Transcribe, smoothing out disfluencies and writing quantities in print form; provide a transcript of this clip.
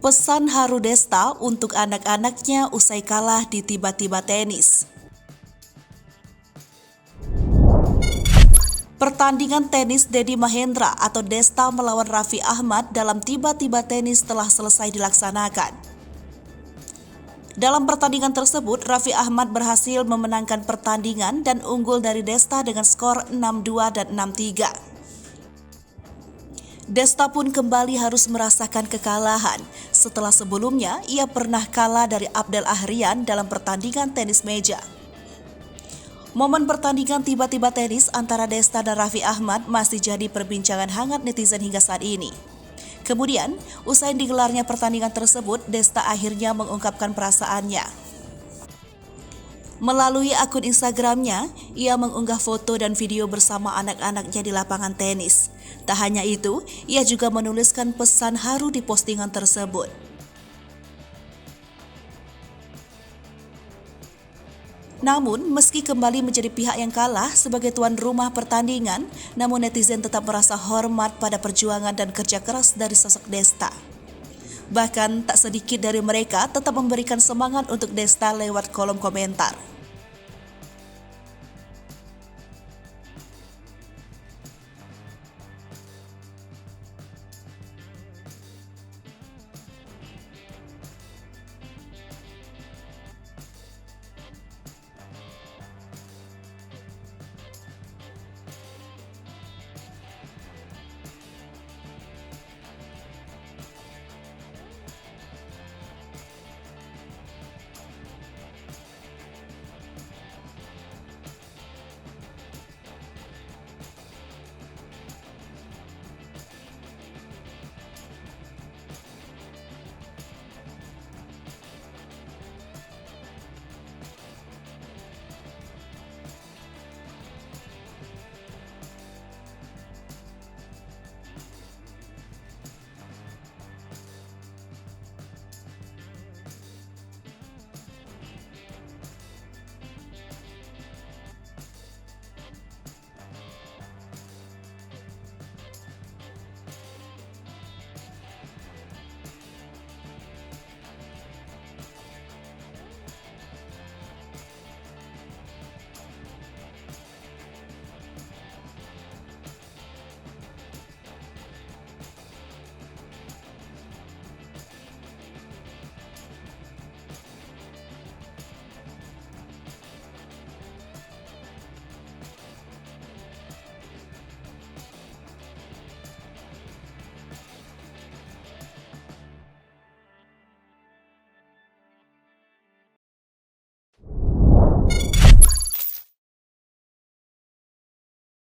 Pesan haru Desta untuk anak-anaknya usai kalah di tiba-tiba tenis. Pertandingan tenis Dedi Mahendra atau Desta melawan Raffi Ahmad dalam tiba-tiba tenis telah selesai dilaksanakan. Dalam pertandingan tersebut, Raffi Ahmad berhasil memenangkan pertandingan dan unggul dari Desta dengan skor 6-2 dan 6-3. Desta pun kembali harus merasakan kekalahan setelah sebelumnya ia pernah kalah dari Abdel Ahrian dalam pertandingan tenis meja. Momen pertandingan tiba-tiba tenis antara Desta dan Raffi Ahmad masih jadi perbincangan hangat netizen hingga saat ini. Kemudian, usai digelarnya pertandingan tersebut, Desta akhirnya mengungkapkan perasaannya. Melalui akun Instagramnya, ia mengunggah foto dan video bersama anak-anaknya di lapangan tenis. Tak hanya itu, ia juga menuliskan pesan haru di postingan tersebut. Namun, meski kembali menjadi pihak yang kalah sebagai tuan rumah pertandingan, namun netizen tetap merasa hormat pada perjuangan dan kerja keras dari sosok Desta. Bahkan tak sedikit dari mereka tetap memberikan semangat untuk Desta lewat kolom komentar.